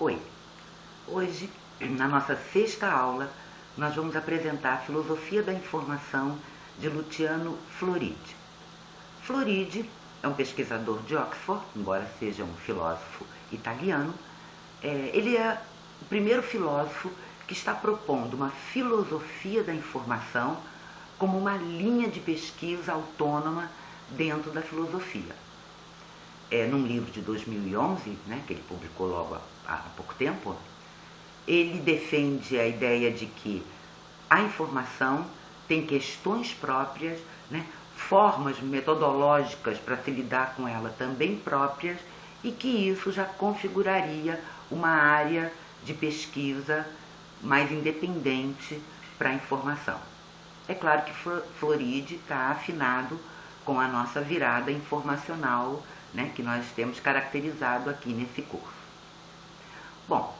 Oi, hoje, na nossa sexta aula, nós vamos apresentar a filosofia da informação de Luciano Floridi. Floridi é um pesquisador de Oxford, embora seja um filósofo italiano. Ele é o primeiro filósofo que está propondo uma filosofia da informação como uma linha de pesquisa autônoma dentro da filosofia. Num livro de 2011, que ele publicou logo há pouco tempo, ele defende a ideia de que a informação tem questões próprias, formas metodológicas para se lidar com ela também próprias, e que isso já configuraria uma área de pesquisa mais independente para a informação. É claro que Floridi está afinado com a nossa virada informacional, que nós temos caracterizado aqui nesse curso. Bom,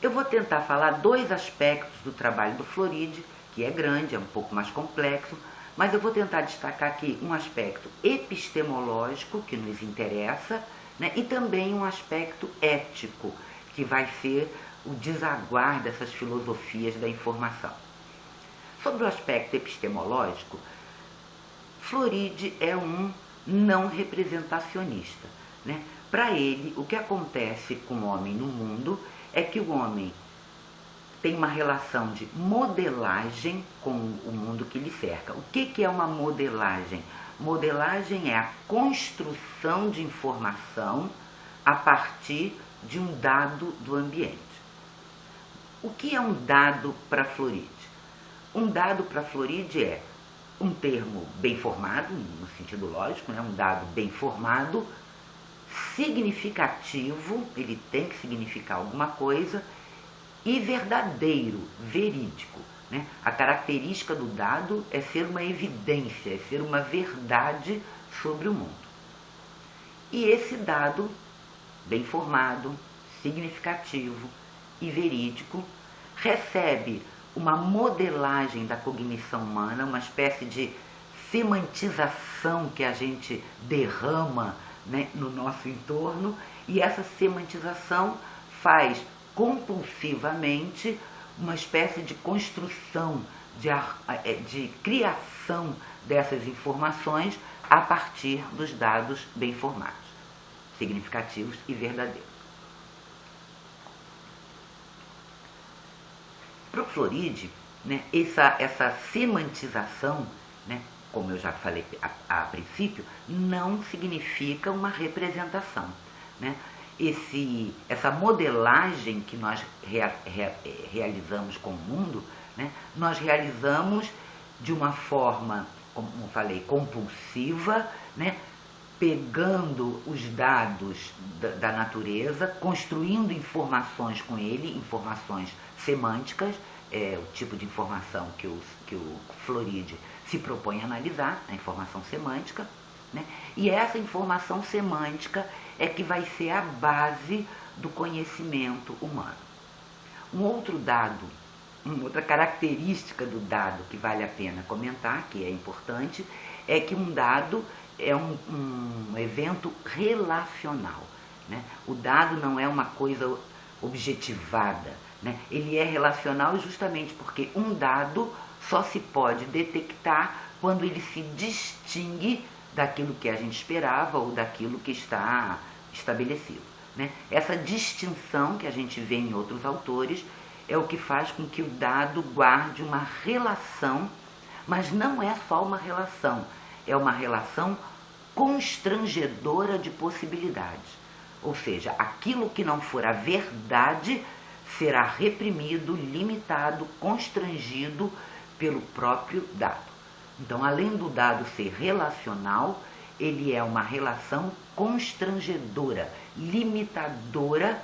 eu vou tentar falar dois aspectos do trabalho do Floridi, que é grande, é um pouco mais complexo, mas eu vou tentar destacar aqui um aspecto epistemológico que nos interessa, e também um aspecto ético, que vai ser o desaguar dessas filosofias da informação. Sobre o aspecto epistemológico, Floridi é um não representacionista. Para ele, o que acontece com o homem no mundo é que o homem tem uma relação de modelagem com o mundo que lhe cerca. O que é uma modelagem? Modelagem é a construção de informação a partir de um dado do ambiente. O que é um dado para Floridi? Um dado para Floridi é um termo bem formado, no sentido lógico, um dado bem formado, significativo, ele tem que significar alguma coisa, e verdadeiro, verídico. A característica do dado é ser uma evidência, é ser uma verdade sobre o mundo. E esse dado, bem formado, significativo e verídico, recebe uma modelagem da cognição humana, uma espécie de semantização que a gente derrama no nosso entorno, e essa semantização faz compulsivamente uma espécie de construção, de criação dessas informações a partir dos dados bem formados, significativos e verdadeiros. Para o Floridi, essa semantização, como eu já falei a princípio, não significa uma representação. Essa modelagem que nós realizamos com o mundo, nós realizamos de uma forma, como eu falei, compulsiva, pegando os dados da natureza, construindo informações com ele, informações semânticas, o tipo de informação que o Floridi se propõe a analisar, a informação semântica, e essa informação semântica é que vai ser a base do conhecimento humano. Um outro dado, uma outra característica do dado que vale a pena comentar, que é importante, é que um dado é um evento relacional. O dado não é uma coisa objetivada, ele é relacional justamente porque um dado só se pode detectar quando ele se distingue daquilo que a gente esperava ou daquilo que está estabelecido. Essa distinção que a gente vê em outros autores é o que faz com que o dado guarde uma relação, mas não é só uma relação, é uma relação constrangedora de possibilidades. Ou seja, aquilo que não for a verdade será reprimido, limitado, constrangido pelo próprio dado. Então, além do dado ser relacional, ele é uma relação constrangedora, limitadora,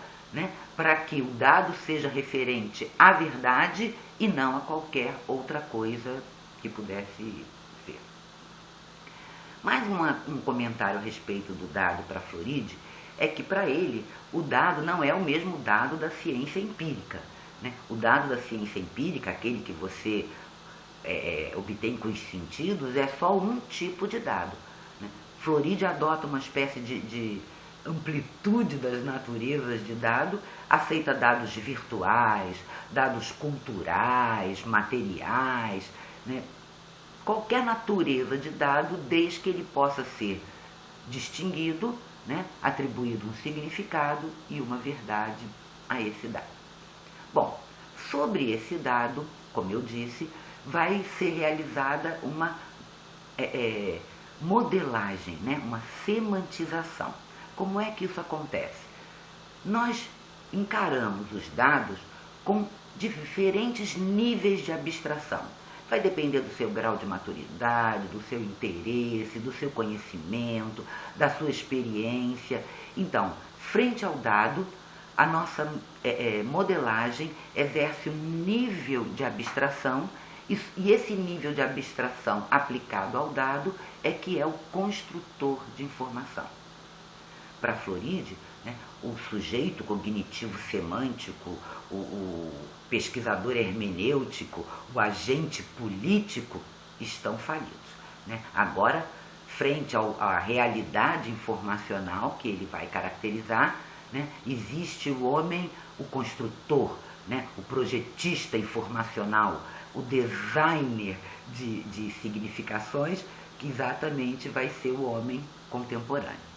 para que o dado seja referente à verdade e não a qualquer outra coisa que pudesse ser. Mais um comentário a respeito do dado para Floridi é que, para ele, o dado não é o mesmo dado da ciência empírica. O dado da ciência empírica, aquele que você obtém com os sentidos, é só um tipo de dado. Floridi adota uma espécie de amplitude das naturezas de dado, aceita dados virtuais, dados culturais, materiais, né? Qualquer natureza de dado, desde que ele possa ser distinguido, né? Atribuído um significado e uma verdade a esse dado. Bom, sobre esse dado, como eu disse, vai ser realizada uma modelagem, né? Uma semantização. Como é que isso acontece? Nós encaramos os dados com diferentes níveis de abstração. Vai depender do seu grau de maturidade, do seu interesse, do seu conhecimento, da sua experiência. Então, frente ao dado, a nossa modelagem exerce um nível de abstração e esse nível de abstração aplicado ao dado é que é o construtor de informação. Para Floridi, né, o sujeito cognitivo semântico, o pesquisador hermenêutico, o agente político estão falidos, né? Agora, frente à realidade informacional que ele vai caracterizar, né, existe o homem, o construtor, né, o projetista informacional, o designer de significações, que exatamente vai ser o homem contemporâneo.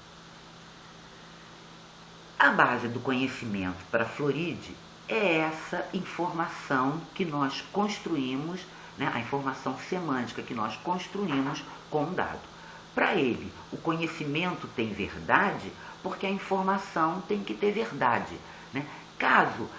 A base do conhecimento para Floridi é essa informação que nós construímos, né, a informação semântica que nós construímos com um dado. Para ele, o conhecimento tem verdade porque a informação tem que ter verdade, né? Caso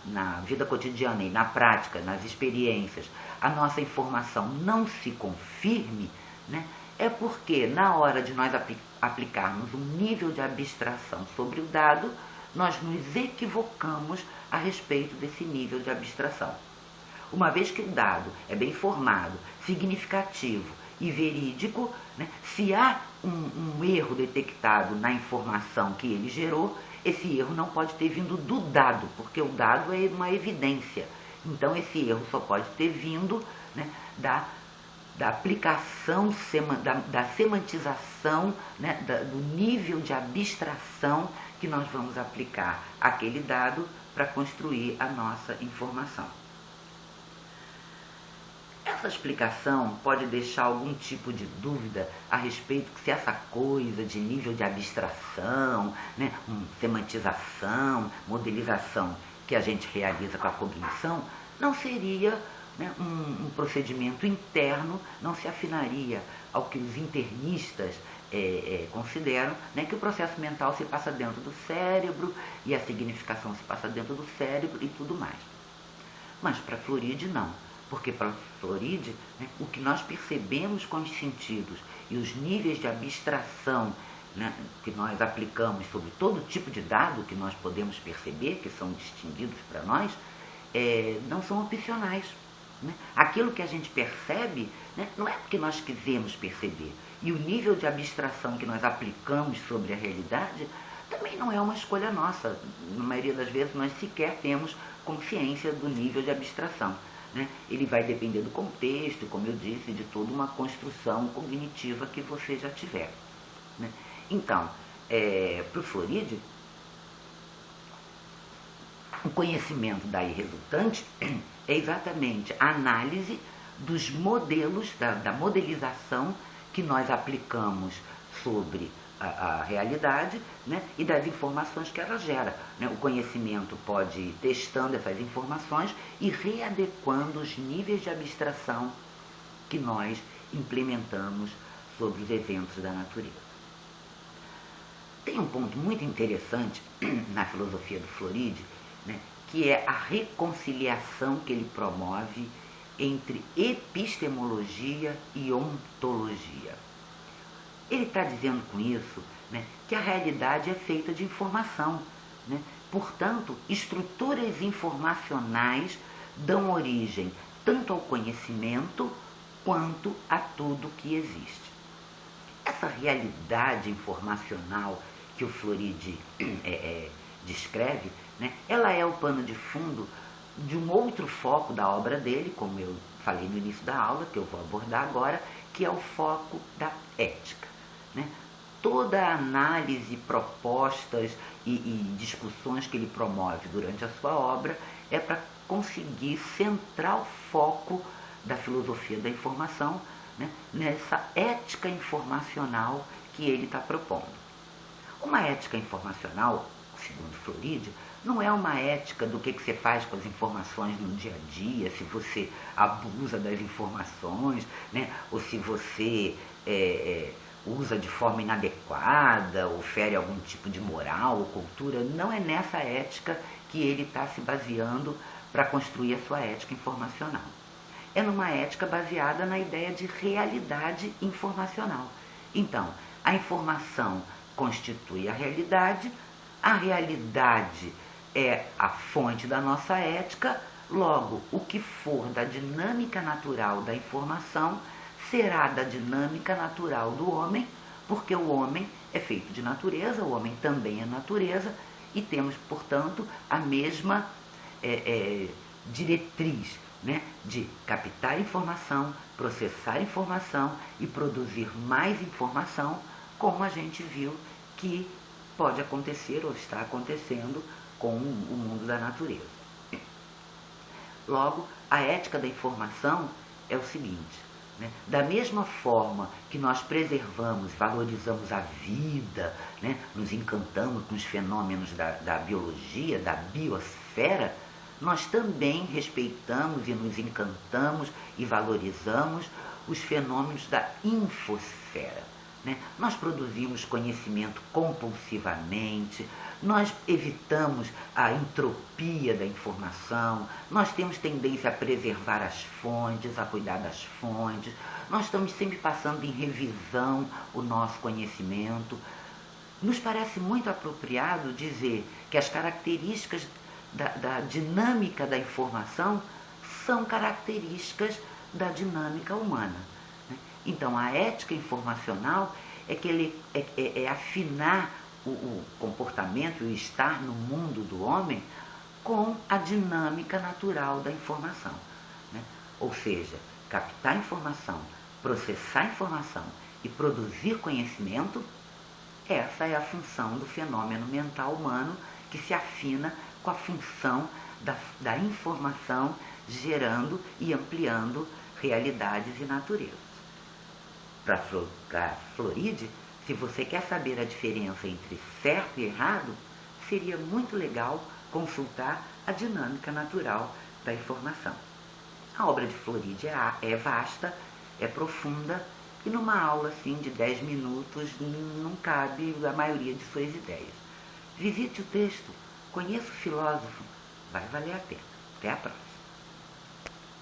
na vida cotidiana e na prática, nas experiências, a nossa informação não se confirme, né, é porque na hora de nós aplicarmos um nível de abstração sobre o dado, nós nos equivocamos a respeito desse nível de abstração. Uma vez que o dado é bem formado, significativo e verídico, né, se há um erro detectado na informação que ele gerou, esse erro não pode ter vindo do dado, porque o dado é uma evidência. Então esse erro só pode ter vindo, né, da aplicação, da semantização, né, do nível de abstração que nós vamos aplicar àquele dado para construir a nossa informação. Essa explicação pode deixar algum tipo de dúvida a respeito se essa coisa de nível de abstração, né, semantização, modelização que a gente realiza com a cognição, não seria, né, um procedimento interno, não se afinaria ao que os internistas consideram, né, que o processo mental se passa dentro do cérebro e a significação se passa dentro do cérebro e tudo mais. Mas para Floridi não, porque para Floridi, né, o que nós percebemos com os sentidos e os níveis de abstração, né, que nós aplicamos sobre todo tipo de dado que nós podemos perceber, que são distinguidos para nós, não são opcionais. Né? Aquilo que a gente percebe, né, não é porque nós quisemos perceber. E o nível de abstração que nós aplicamos sobre a realidade também não é uma escolha nossa. Na maioria das vezes nós sequer temos consciência do nível de abstração. Né? Ele vai depender do contexto, como eu disse, de toda uma construção cognitiva que você já tiver. Né? Então, para o Floridi, o conhecimento daí resultante é exatamente a análise dos modelos, da modelização que nós aplicamos sobre a realidade, né, e das informações que ela gera. Né? O conhecimento pode ir testando essas informações e readequando os níveis de abstração que nós implementamos sobre os eventos da natureza. Tem um ponto muito interessante na filosofia do Floridi, né, que é a reconciliação que ele promove entre epistemologia e ontologia. Ele está dizendo com isso, né, que a realidade é feita de informação. Né? Portanto, estruturas informacionais dão origem tanto ao conhecimento quanto a tudo que existe. Essa realidade informacional que o Floridi descreve, né, ela é o pano de fundo de um outro foco da obra dele, como eu falei no início da aula, que eu vou abordar agora, que é o foco da ética. Né? toda a análise, propostas e discussões que ele promove durante a sua obra é para conseguir centrar o foco da filosofia da informação, né, nessa ética informacional que ele está propondo. Uma ética informacional, segundo Floridi, não é uma ética do que você faz com as informações no dia a dia, se você abusa das informações, né, ou se você usa de forma inadequada, ou fere algum tipo de moral ou cultura. Não é nessa ética que ele está se baseando para construir a sua ética informacional. É numa ética baseada na ideia de realidade informacional. Então, a informação constitui a realidade é a fonte da nossa ética, logo, o que for da dinâmica natural da informação será da dinâmica natural do homem, porque o homem é feito de natureza, o homem também é natureza, e temos, portanto, a mesma diretriz, né, de captar informação, processar informação e produzir mais informação, como a gente viu que pode acontecer ou está acontecendo com o mundo da natureza. Logo, a ética da informação é o seguinte, né? Da mesma forma que nós preservamos, valorizamos a vida, né? Nos encantamos com os fenômenos da biologia, da biosfera, nós também respeitamos e nos encantamos e valorizamos os fenômenos da infosfera. Né? Nós produzimos conhecimento compulsivamente, nós evitamos a entropia da informação, nós temos tendência a preservar as fontes, a cuidar das fontes, nós estamos sempre passando em revisão o nosso conhecimento. Nos parece muito apropriado dizer que as características da dinâmica da informação são características da dinâmica humana. Né? Então, a ética informacional é afinar o comportamento e o estar no mundo do homem com a dinâmica natural da informação. Né? Ou seja, captar informação, processar informação e produzir conhecimento, essa é a função do fenômeno mental humano que se afina com a função da informação gerando e ampliando realidades e naturezas. Para Floridi, se você quer saber a diferença entre certo e errado, seria muito legal consultar a dinâmica natural da informação. A obra de Floridi é vasta, é profunda, e numa aula assim, de 10 minutos não cabe a maioria de suas ideias. Visite o texto, conheça o filósofo, vai valer a pena. Até a próxima.